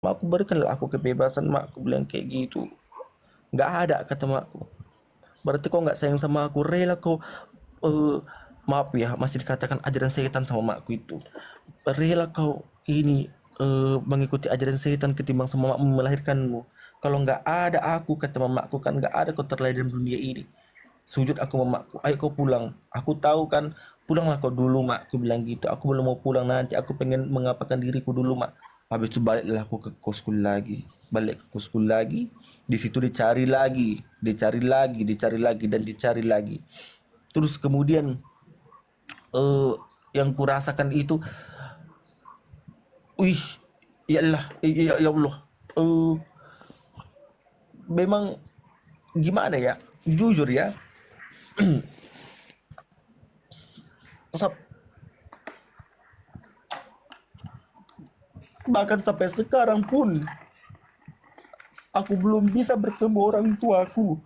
Mak aku berikanlah aku kebebasan, mak aku bilang kayak gitu. Nggak ada kata makku. Berarti kau nggak sayang sama aku, rela kau eh, maaf ya, masih dikatakan ajaran setan sama makku itu. Rela kau ini mengikuti ajaran setan ketimbang sama makmu melahirkanmu. Kalau nggak ada aku kata mamaku kan nggak ada kau terlahir dalam dunia ini. Sujud aku mamaku, ayo kau pulang. Aku tahu kan, pulanglah kau dulu mak. Aku bilang gitu, aku belum mau pulang nanti. Aku pengen mengapakan diriku dulu mak. Habis itu baliklah aku ke kosku lagi. Balik ke kosku lagi. Di situ dicari lagi, dicari lagi, dicari lagi dan dicari lagi. Terus kemudian eh yang kurasakan itu, wih, ya Allah, ya Allah. Eh memang gimana ya? Jujur ya, sap- bahkan sampai sekarang pun aku belum bisa bertemu orang tuaku.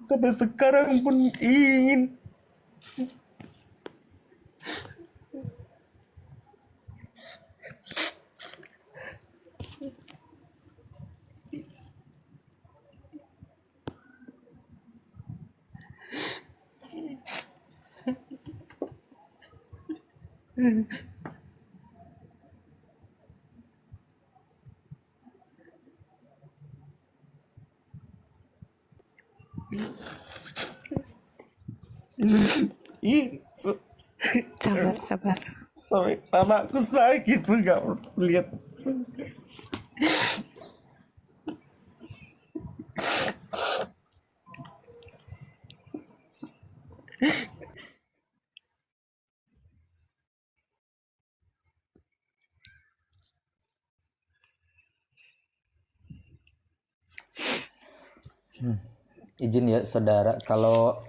Sampai sekarang pun ingin. Ih, Sabar, sabar. sampai mamaku sakit pun gak lihat. Izin ya saudara, kalau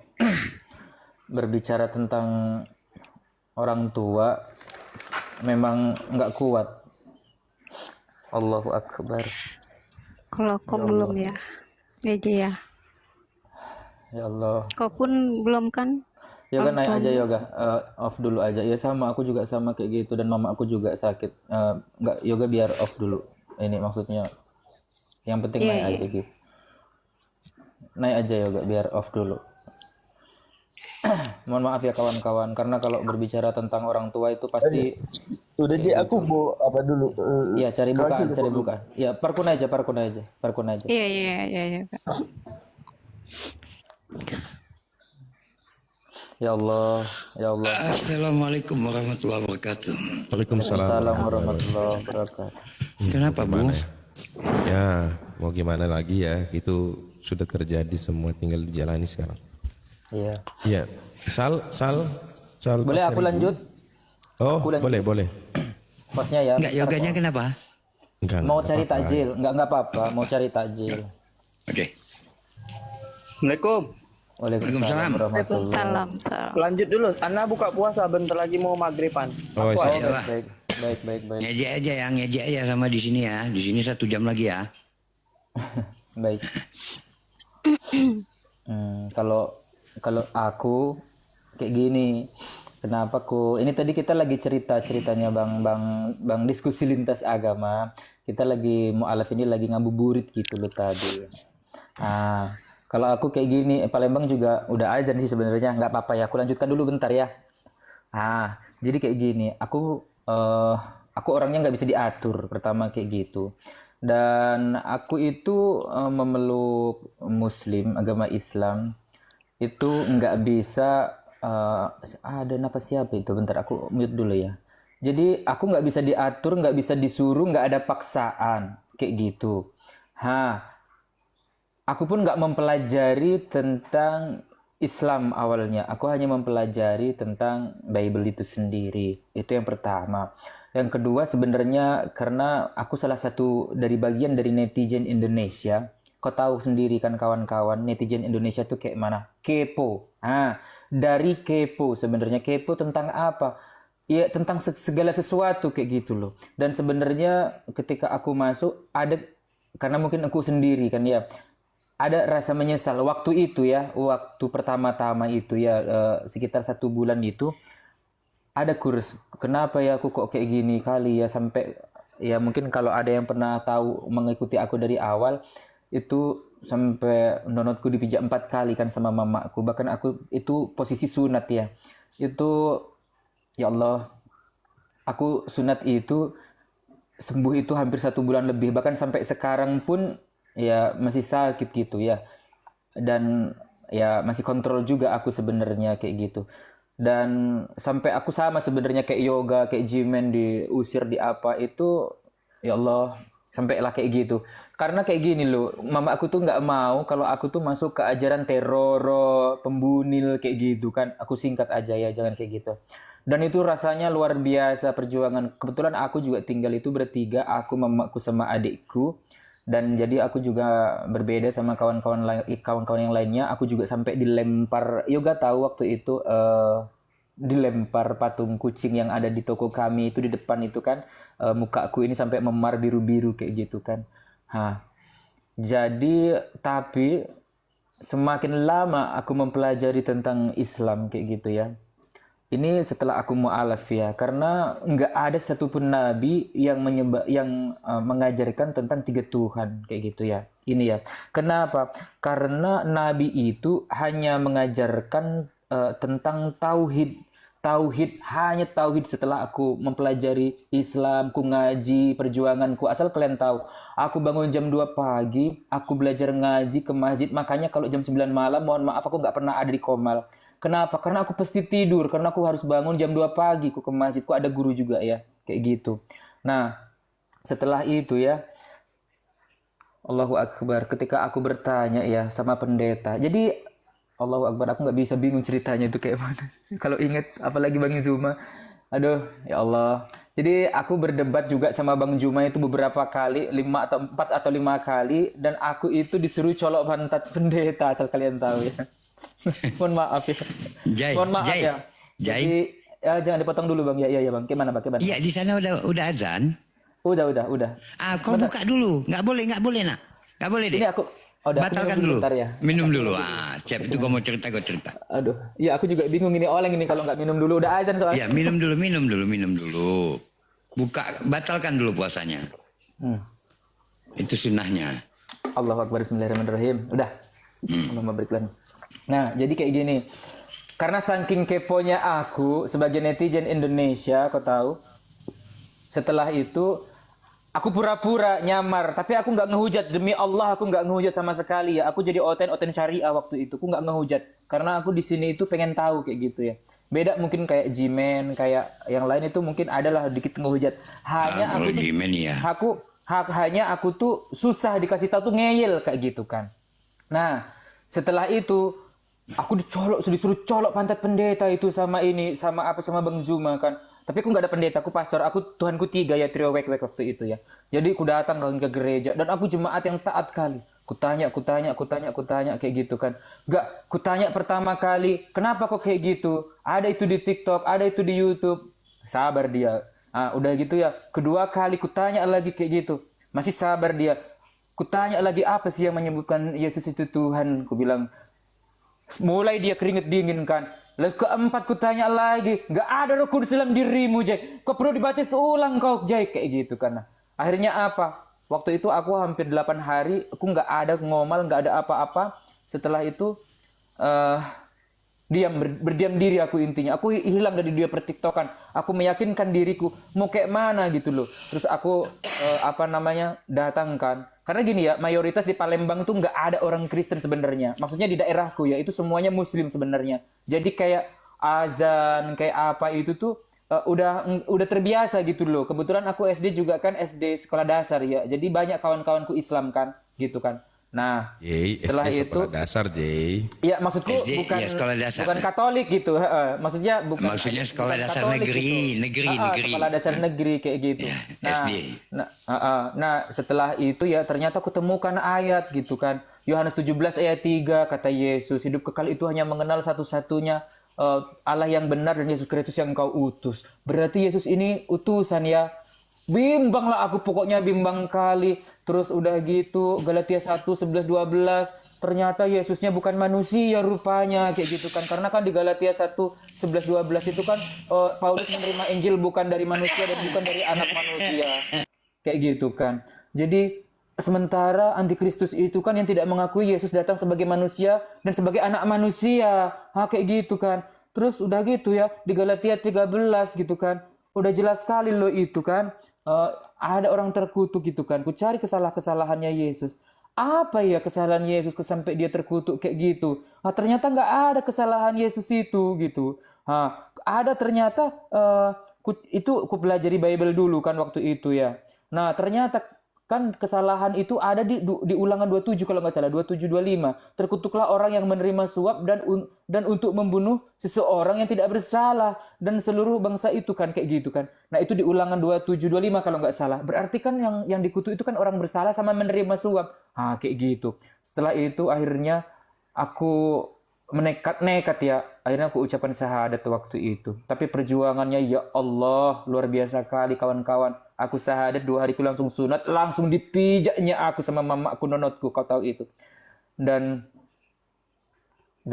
berbicara tentang orang tua memang nggak kuat. Allahu Akbar. Kalau kau Ya belum Allah, ya, Eji ya. ya Allah. Kau pun belum kan Yoga orang naik aja tuamu? Yoga. Off dulu aja. Ya sama, aku juga sama kayak gitu dan mama aku juga sakit. Nggak, Yoga biar off dulu. Ini maksudnya yang penting Iya, naik iya. aja gitu. Naik aja Yoga biar off dulu. Mohon maaf ya kawan-kawan, karena kalau berbicara tentang orang tua itu pasti Udah kayak dia aku gitu. mau apa dulu? Iya, cari Kaki bukaan, coba cari dulu. bukaan. Ya, parkun aja, parkun aja, parkun aja. Iya, iya, iya, iya, Kak. Ya Allah, ya Allah. Assalamualaikum warahmatullahi wabarakatuh. Waalaikumsalam Waalaikumsalam warahmatullahi warahmatullahi wabarakatuh. wabarakatuh. Mau Kenapa, Bu? gimana ya? Ya, mau gimana lagi ya? Itu sudah terjadi semua, tinggal dijalani sekarang. Iya. Iya, Sal, Sal, Sal Boleh Pasar aku Ibu. lanjut? Oh, Aku lanjut. boleh, boleh. Hostnya ya. Enggak, Bentar, yoganya kok. kenapa? Enggak Mau cari apa-apa. takjil? Enggak apa-apa. Mau cari takjil. Oke. Assalamualaikum. Waalaikumsalam Waalaikumsalam. warahmatullahi. Waalaikumsalam. Salam. Lanjut dulu. Ana buka puasa bentar lagi mau maghriban. Oh, Aku Oh, siap. aja. Pak. baik, baik, baik, baik, baik. Ngejek aja ya, ngejek aja sama di sini ya. Di sini 1 jam lagi ya. Baik. Kalau kalau aku kayak gini, kenapa ku? Ini tadi kita lagi ceritanya bang diskusi lintas agama. Kita lagi mualaf ini lagi ngabuburit gitu loh tadi. Ah, kalau aku kayak gini, Palembang juga udah azan sih sebenarnya. Nggak apa-apa ya. Aku lanjutkan dulu bentar ya. Jadi kayak gini, aku orangnya nggak bisa diatur, pertama kayak gitu. Dan aku itu memeluk Muslim, agama Islam, itu nggak bisa ada napas siapa itu? Bentar, aku mute dulu ya. Jadi aku nggak bisa diatur, nggak bisa disuruh, nggak ada paksaan kayak gitu. Aku pun nggak mempelajari tentang Islam awalnya. Aku hanya mempelajari tentang Bible itu sendiri. Itu yang pertama. Yang kedua sebenarnya karena aku salah satu dari bagian dari netizen Indonesia. Kau tahu sendiri kan kawan-kawan, netizen Indonesia tuh kayak mana? Kepo. Dari kepo sebenarnya. Kepo tentang apa? Ya tentang segala sesuatu kayak gitu loh. Dan sebenarnya ketika aku masuk ada karena mungkin aku sendiri kan ya ada rasa menyesal waktu itu ya waktu pertama-tama itu ya sekitar 1 bulan itu ada kurs. Kenapa ya aku kok kayak gini kali ya, sampai ya mungkin kalau ada yang pernah tahu mengikuti aku dari awal itu sampai nonotku dipijak 4 kali kan sama mamaku. Bahkan aku itu posisi sunat ya. Itu ya Allah, aku sunat itu sembuh itu hampir 1 bulan lebih, bahkan sampai sekarang pun ya masih sakit gitu ya, dan ya masih kontrol juga aku sebenarnya kayak gitu. Dan sampai aku sama sebenarnya kayak yoga, kayak jimen, diusir di apa itu, ya Allah, sampailah kayak gitu. Karena kayak gini loh, mama aku tuh nggak mau kalau aku tuh masuk ke ajaran teror, pembunil kayak gitu kan. Aku singkat aja ya, jangan kayak gitu. Dan itu rasanya luar biasa perjuangan. Kebetulan aku juga tinggal itu bertiga, aku, mamaku sama adikku. Dan jadi aku juga berbeda sama kawan-kawan yang lainnya. Aku juga sampai dilempar, yoga tahu waktu itu dilempar patung kucing yang ada di toko kami itu di depan itu kan, mukaku ini sampai memar biru-biru kayak gitu kan. Jadi tapi semakin lama aku mempelajari tentang Islam kayak gitu ya. Ini setelah aku mu'alaf ya, karena nggak ada satupun nabi yang mengajarkan tentang 3 Tuhan kayak gitu ya. Ini ya. Kenapa? Karena nabi itu hanya mengajarkan tentang tauhid. Tauhid, hanya tauhid. Setelah aku mempelajari Islam, ku ngaji, perjuanganku, asal kalian tahu, aku bangun jam 2 pagi, aku belajar ngaji ke masjid. Makanya kalau jam 9 malam, mohon maaf aku nggak pernah ada di Komal. Kenapa? Karena aku pasti tidur, karena aku harus bangun jam 2 pagi, aku ke masjid, aku ada guru juga ya, kayak gitu. Nah, setelah itu ya, Allahu Akbar, ketika aku bertanya ya sama pendeta, jadi Allahu Akbar, aku nggak bisa, bingung ceritanya itu kayak mana. Kalau inget, apalagi Bang Zuma, aduh, ya Allah. Jadi aku berdebat juga sama Bang Juma itu beberapa kali, 4 atau 5 kali, dan aku itu disuruh colok pantat pendeta, asal kalian tahu ya. Mohon maaf ya. Jai, Mohon maaf Jai, ya. Jai. Jadi ya, jangan dipotong dulu Bang. Ya Bang. Gimana Bang? Iya, di sana udah azan. Udah. Kau Bener. buka dulu. Nggak boleh nak. Nggak boleh deh. Ini aku udah Batalkan minum dulu. bentar ya. Minum dulu. Siap, itu kau mau cerita, kau cerita. Aduh, iya aku juga bingung ini oleng ini kalau nggak minum dulu, udah azan soalnya. Ya, minum dulu. Batalkan dulu puasanya. Itu sunnahnya. Allahu Akbar, bismillahirrahmanirrahim. Udah. Allahumma barik lana. Nah, jadi kayak gini. Karena saking keponya aku sebagai netizen Indonesia, kau tahu. Setelah itu aku pura-pura nyamar, tapi aku nggak ngehujat. Demi Allah aku nggak ngehujat sama sekali ya. Aku jadi oten syariah waktu itu. Aku nggak ngehujat karena aku di sini itu pengen tahu kayak gitu ya. Beda mungkin kayak Jimen, kayak yang lain itu mungkin adalah dikit ngehujat. Hanya Kalau aku tuh, Jimen ya. hanya aku tuh susah dikasih tahu tuh, ngeyel kayak gitu kan. Nah, setelah itu aku disuruh colok pantat pendeta itu sama Bang Zuma kan. Tapi aku nggak ada pendeta, aku pastor, aku Tuhanku 3 ya, trio wek waktu itu ya. Jadi aku datang ke gereja dan aku jemaat yang taat kali. Kutanya kayak gitu kan. Kutanya pertama kali, kenapa kok kayak gitu? Ada itu di TikTok, ada itu di YouTube. Sabar dia. Udah gitu ya. Kedua kali kutanya lagi kayak gitu. Masih sabar dia. Kutanya lagi, apa sih yang menyebutkan Yesus itu Tuhan? Ku bilang, mulai dia keringet dingin kan. Lalu keempat kutanya lagi, nggak ada Roh Kudus dalam dirimu, Jay. Kau perlu dibaptis ulang kau, Jay, kayak gitu kan. Akhirnya apa? Waktu itu aku hampir 8 hari, aku nggak ada ngomal, nggak ada apa-apa. Setelah itu berdiam diri aku, intinya. Aku hilang dari dia pertiktokan. Aku meyakinkan diriku mau kayak mana gitu loh. Terus aku datangkan. Karena gini ya, mayoritas di Palembang tuh nggak ada orang Kristen sebenarnya. Maksudnya di daerahku ya, itu semuanya Muslim sebenarnya. Jadi kayak azan, kayak apa itu tuh udah terbiasa gitu loh. Kebetulan aku SD juga kan, SD sekolah dasar ya. Jadi banyak kawan-kawanku Islam kan, gitu kan. Nah, setelah SD itu sekolah dasar, Jay. ya maksudku SD, bukan ya, sekolah dasar. bukan Katolik gitu. Maksudnya Maksudnya sekolah dasar Katolik negeri, gitu. negeri. Sekolah dasar negeri kayak gitu. Ya, Nah, SD. nah, setelah itu ya ternyata aku temukan ayat gitu kan. Yohanes 17 ayat 3 kata Yesus, hidup kekal itu hanya mengenal satu-satunya Allah yang benar dan Yesus Kristus yang kau utus. Berarti Yesus ini utusan ya. Bimbang lah aku, pokoknya bimbang kali. Terus udah gitu Galatia 1, 11, 12. ternyata Yesusnya bukan manusia rupanya kayak gitu kan. Karena kan di Galatia 1:11-12 itu kan Paulus menerima Injil bukan dari manusia dan bukan dari anak manusia. Kayak gitu kan. Jadi sementara antikristus itu kan yang tidak mengakui Yesus datang sebagai manusia dan sebagai anak manusia. Kayak gitu kan. Terus udah gitu ya, di Galatia 13 gitu kan. Udah jelas sekali loh itu kan. Ada orang terkutuk gitu kan. Ku cari kesalahannya Yesus. Apa ya kesalahan Yesus sampai dia terkutuk kayak gitu? Ternyata nggak ada kesalahan Yesus itu gitu. Ada ternyata ku pelajari Bible dulu kan waktu itu ya. Nah ternyata kan kesalahan itu ada di Ulangan 27 kalau nggak salah, 27-25. Terkutuklah orang yang menerima suap dan untuk membunuh seseorang yang tidak bersalah dan seluruh bangsa itu kan kayak gitu kan. Nah itu di Ulangan 27-25 kalau nggak salah. Berarti kan yang dikutuk itu kan orang bersalah sama menerima suap. Kayak gitu. Setelah itu akhirnya aku nekat ya. Akhirnya aku ucapan syahadat waktu itu. Tapi perjuangannya ya Allah luar biasa kali kawan-kawan. Aku syahadat 2 hariku langsung sunat, langsung dipijaknya aku sama mamaku nonotku, kau tahu itu. Dan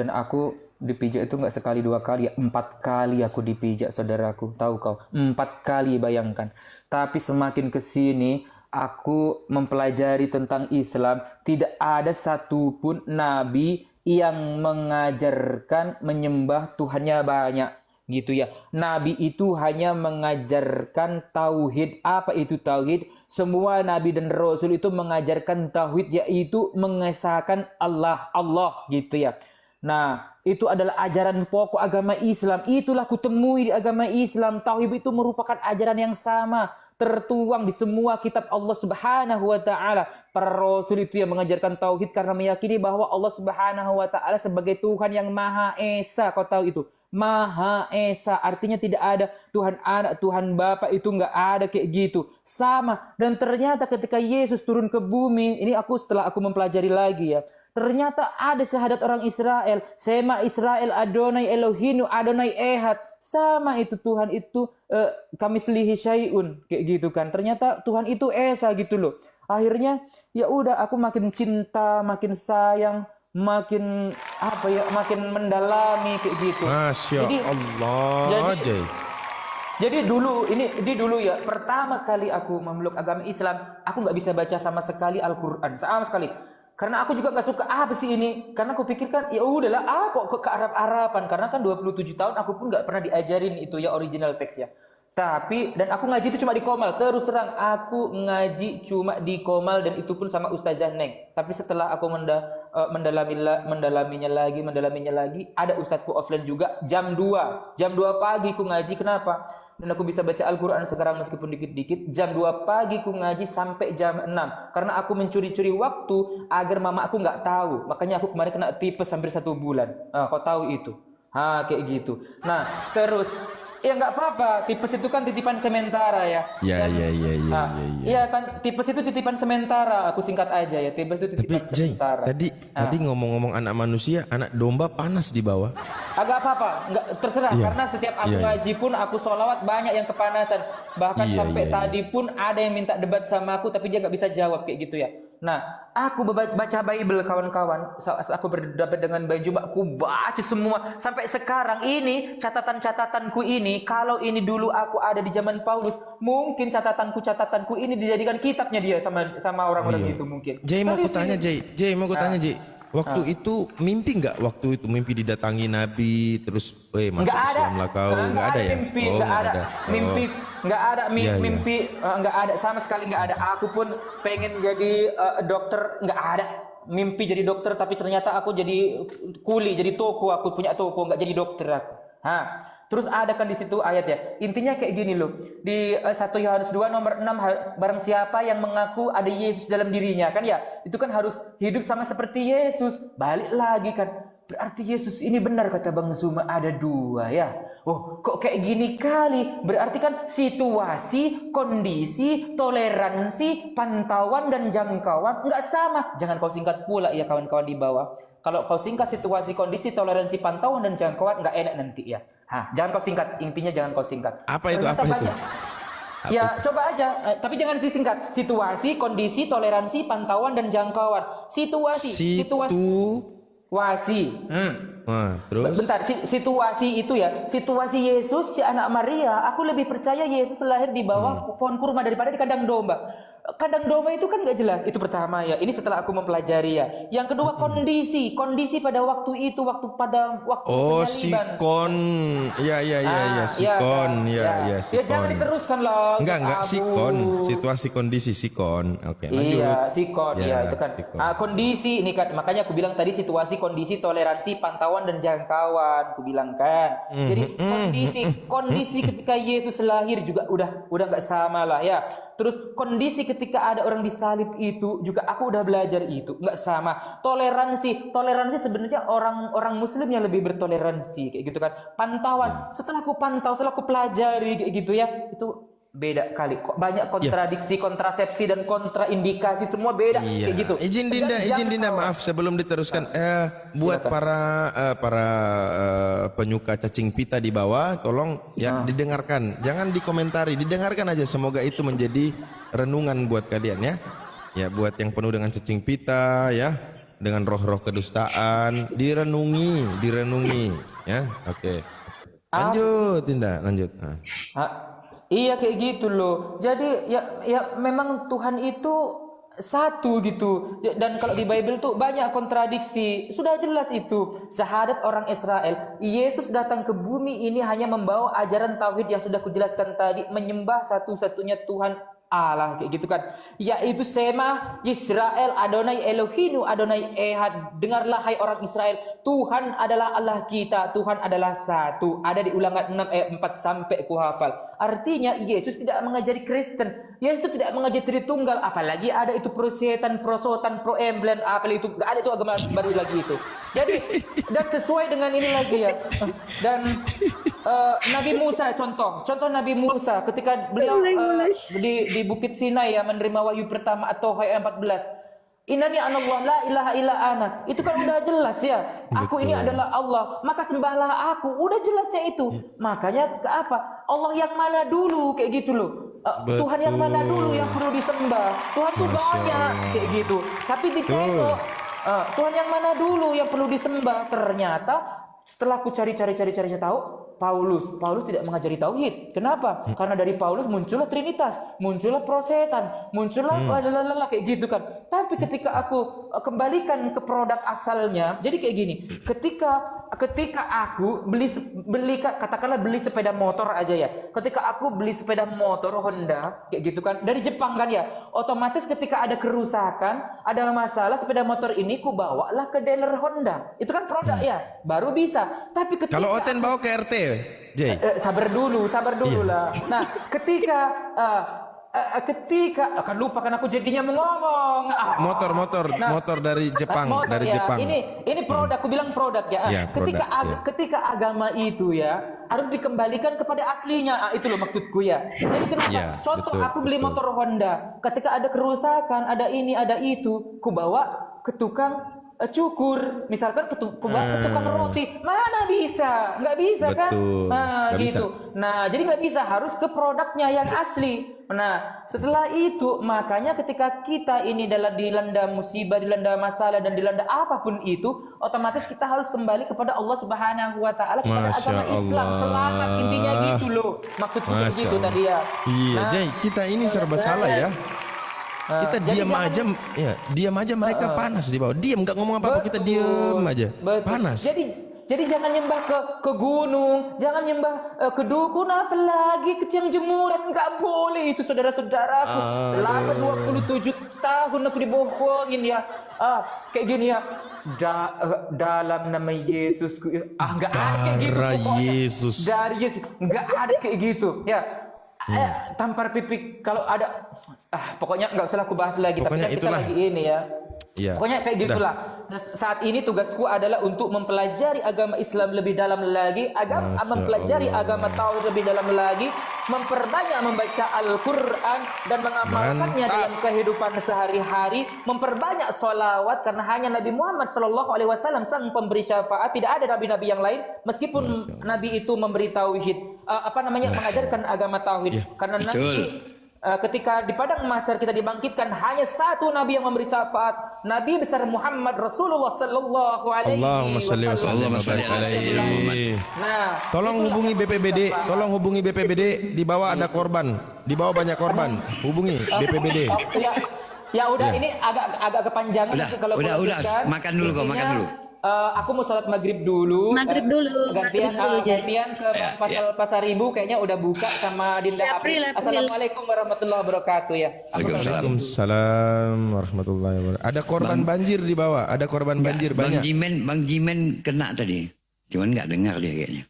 aku dipijak itu nggak sekali 2 kali ya, 4 kali aku dipijak saudaraku, tahu kau? 4 kali bayangkan. Tapi semakin kesini aku mempelajari tentang Islam, tidak ada satupun nabi yang mengajarkan menyembah Tuhannya banyak. Gitu ya. Nabi itu hanya mengajarkan tauhid. Apa itu tauhid? Semua nabi dan rasul itu mengajarkan tauhid, yaitu mengesahkan Allah gitu ya. Nah, itu adalah ajaran pokok agama Islam. Itulah kutemui di agama Islam. Tauhid itu merupakan ajaran yang sama, tertuang di semua kitab Allah Subhanahu wa taala. Para rasul itu yang mengajarkan tauhid karena meyakini bahwa Allah Subhanahu wa taala sebagai Tuhan yang Maha Esa. Kau tahu itu? Maha Esa, artinya tidak ada Tuhan Anak, Tuhan Bapa, itu nggak ada kayak gitu. Sama. Dan ternyata ketika Yesus turun ke bumi, ini setelah aku mempelajari lagi ya, ternyata ada syahadat orang Israel, Sema Israel Adonai Elohinu Adonai Ehad. Sama itu Tuhan itu kamislihi syai'un kayak gitu kan. Ternyata Tuhan itu Esa gitu loh. Akhirnya ya udah aku makin cinta, makin sayang, makin makin mendalami kayak gitu. Masya Allah. Jadi dulu ya, pertama kali aku memeluk agama Islam, aku nggak bisa baca sama sekali Al-Quran, sama sekali. Karena aku juga nggak suka apa sih ini. Karena aku pikirkan ya udahlah, kok ke Arab-Araban. Karena kan 27 tahun aku pun nggak pernah diajarin itu ya original teks ya. Dan aku ngaji itu cuma di Komal. Terus terang, aku ngaji cuma di Komal dan itu pun sama Ustazah Neng. Tapi setelah aku mendalaminya lagi, ada ustadzku offline juga jam 2 pagi aku ngaji. Kenapa? Dan aku bisa baca Al-Quran sekarang meskipun dikit-dikit. Jam 2 pagi aku ngaji sampai jam 6. Karena aku mencuri-curi waktu agar mama aku nggak tahu. Makanya aku kemarin kena tipes hampir 1 bulan. Kau tahu itu? Kayak gitu. Nah, terus ya nggak apa-apa, tipes itu kan titipan sementara ya. Iya kan, tipes itu titipan sementara. Aku singkat aja ya, tipes itu titipan sementara. Tadi ngomong-ngomong anak manusia, anak domba panas di bawah. Agak apa-apa, nggak terserah. Karena setiap aku ngaji pun, aku sholawat banyak yang kepanasan. Bahkan sampai tadi pun ada yang minta debat sama aku, tapi dia nggak bisa jawab kayak gitu ya. Nah, aku baca Bible kawan-kawan. Saat aku berdebat dengan Baju, aku baca semua. Sampai sekarang ini, catatan-catatanku ini, kalau ini dulu aku ada di zaman Paulus, mungkin catatanku ini dijadikan kitabnya dia sama orang-orang itu mungkin. Jay, mau kutanya Jay. Waktu itu mimpi nggak? Waktu itu mimpi didatangi Nabi, terus masuk Islam lah kau? Nggak ada ya? Mimpi, nggak ada. Mimpi, nggak ada. Mimpi, nggak ada sama sekali nggak ada. Aku pun pengen jadi dokter, nggak ada. Mimpi jadi dokter, tapi ternyata aku jadi kuli, jadi toko. Aku punya toko, nggak jadi dokter aku. Terus ada kan di situ ayat ya. Intinya kayak gini loh. Di 1 Yohanes 2 nomor 6, barang siapa yang mengaku ada Yesus dalam dirinya kan ya, itu kan harus hidup sama seperti Yesus. Balik lagi kan. Berarti Yesus ini benar kata Bang Zuma ada 2 ya. Kok kayak gini kali? Berarti kan situasi, kondisi, toleransi, pantauan dan jangkauan nggak sama. Jangan kau singkat pula ya kawan-kawan di bawah. Kalau kau singkat situasi, kondisi, toleransi, pantauan dan jangkauan nggak enak nanti ya. Jangan kau singkat. Intinya jangan kau singkat. Apa itu? Ya, coba aja. Tapi jangan disingkat. Situasi, kondisi, toleransi, pantauan, dan jangkauan. Situasi. Situasi. Terus? Bentar, situasi itu ya. Situasi Yesus, si anak Maria. Aku lebih percaya Yesus lahir di bawah pohon kurma daripada di kandang domba. Kandang domba itu kan nggak jelas. Itu pertama ya. Ini setelah aku mempelajari ya. Yang kedua kondisi pada waktu itu, waktu penyaliban. Sikon. Ya, sikon. Ya, sikon. Ya jangan diteruskan lah. Enggak, sikon. Situasi kondisi sikon. Oke, lanjut. Iya, sikon. Ya, Itu kan. sikon. Kondisi ini kan. Makanya aku bilang tadi situasi, kondisi, toleransi, pantauan, dan jangkauan. Aku bilang kan. Jadi kondisi ketika Yesus lahir juga udah nggak sama lah ya. Terus kondisi ketika ada orang disalib itu juga aku udah belajar itu nggak sama. Toleransi sebenarnya orang Muslim yang lebih bertoleransi kayak gitu kan. Pantauan setelah aku pelajari kayak gitu ya, itu beda kali. Banyak kontradiksi, kontrasepsi, dan kontraindikasi, semua beda kayak gitu. Izin Dinda, maaf sebelum diteruskan. Buat para penyuka cacing pita di bawah, tolong ya didengarkan, jangan dikomentari, didengarkan aja. Semoga itu menjadi renungan buat kalian ya. Ya, buat yang penuh dengan cacing pita ya, dengan roh-roh kedustaan, direnungi ya. Oke. Lanjut Dinda, lanjut. Iya kayak gitu loh. Jadi ya memang Tuhan itu satu gitu. Dan kalau di Bible tuh banyak kontradiksi. Sudah jelas itu. Syahadat orang Israel. Yesus datang ke bumi ini hanya membawa ajaran tauhid yang sudah kujelaskan tadi, menyembah satu-satunya Tuhan Allah kayak gitu kan. Yaitu Sema Yisrael Adonai Elohinu Adonai Ehad. Dengarlah hai orang Israel, Tuhan adalah Allah kita, Tuhan adalah satu. Ada di Ulangan 6 ayat 4 sampai ku hafal. Artinya Yesus tidak mengajari Kristen. Yesus tidak mengajari Tritunggal, apalagi ada itu prosetan, prosotan, proemblen, apalagi itu enggak ada itu agama baru lagi itu. Jadi dan sesuai dengan ini lagi ya. Dan Nabi Musa contoh Nabi Musa ketika beliau di Bukit Sinai ya menerima wahyu pertama atau ayat 14. Inani anallah la ilaha illa ana. Itu kan udah jelas ya. Aku ini adalah Allah, maka sembahlah aku. Udah jelasnya itu. Makanya ke apa? Allah yang mana dulu kayak gitu loh. Tuhan yang mana dulu yang perlu disembah. Tuhan tuh banyak kayak gitu. Tapi ditengok Tuhan yang mana dulu yang perlu disembah. Ternyata setelah aku cari tahu, Paulus tidak mengajari tauhid. Kenapa? Karena dari Paulus muncullah Trinitas, muncullah prosetan, muncullah kayak gitu kan. Tapi ketika aku kembalikan ke produk asalnya, jadi kayak gini. Ketika aku katakanlah beli sepeda motor aja ya. Ketika aku beli sepeda motor Honda kayak gitu kan dari Jepang kan ya. Otomatis ketika ada kerusakan, ada masalah sepeda motor ini ku bawalah ke dealer Honda. Itu kan produk ya, baru bisa. Tapi ketika kalau Oten bawa ke RT, Jay. Sabar dulu lah. Nah, ketika akan lupa kan aku jadinya mau ngomong. Motor dari Jepang, Jepang. Ini produk, aku bilang produk ya. Ya, ketika agama itu ya harus dikembalikan kepada aslinya. Itu loh maksudku ya. Jadi kenapa? Ya, Contoh betul, aku beli motor Honda, ketika ada kerusakan, ada ini, ada itu, ku bawa ke tukang cukur, misalkan ke tukang roti, mana bisa, nggak bisa kan? Nah gitu. Nah jadi nggak bisa, harus ke produknya yang asli. Nah setelah itu makanya ketika kita ini dilanda musibah, dilanda masalah, dan dilanda apapun itu, otomatis kita harus kembali kepada Allah Subhanahu Wa Taala, kepada agama Islam. Selamat intinya gitu loh, maksudku kayak gitu tadi ya. Iya, Jay, kita ini serba salah ya. Kita diam aja mereka panas di bawah. Diam, nggak ngomong apa-apa, kita diam aja. Panas. Jadi jangan nyembah ke gunung, jangan nyembah ke dukun, apalagi ke tiang jemuran, nggak boleh itu saudara-saudaraku. Selama 27 tahun aku dibohongin ya. Kayak gini ya. Dalam nama Yesus, nggak ada kayak gitu pokoknya. Yesus. Dari Yesus, nggak ada kayak gitu ya. Tampar pipi kalau ada, pokoknya nggak usah aku bahas lagi. Pokoknya Tapi kan kita lagi ini ya. Iya. Pokoknya kayak Udah. gitulah. Nah, saat ini tugasku adalah untuk mempelajari agama Islam lebih dalam lagi, Masya mempelajari Allah. agama tauhid lebih dalam lagi, memperbanyak membaca Al-Qur'an dan mengamalkannya Mantap. dalam kehidupan sehari-hari, memperbanyak sholawat karena hanya Nabi Muhammad SAW sang pemberi syafaat, tidak ada nabi-nabi yang lain meskipun nabi itu memberi tauhid, mengajarkan agama tauhid. Karena nanti ketika di padang mahsyar kita dibangkitkan hanya satu nabi yang memberi syafaat, Nabi besar Muhammad Rasulullah sallallahu alaihi Allahumma salli wa sallim wa barik alaihi. Nah, Tolong hubungi BPBD, tolong hubungi BPBD. Di bawah ada korban, di bawah banyak korban. Hubungi BPBD. ya udah, ini agak kepanjangan Udah, kalau udah, aku udah. lanjutkan. Makan dulu kok, makan Intinya, dulu. Aku mau sholat maghrib dulu. Maghrib dulu, Gantian, maghrib dulu, Jay. gantian ke pasar Ibu kayaknya udah buka sama Dinda April, April. April. Assalamualaikum warahmatullahi wabarakatuh ya. Waalaikumsalam. Waalaikumsalam warahmatullahi wabarakatuh. Ada korban banjir di bawah, ada korban banjir banyak. Bang Jimen kena tadi. Cuman nggak dengar dia kayaknya.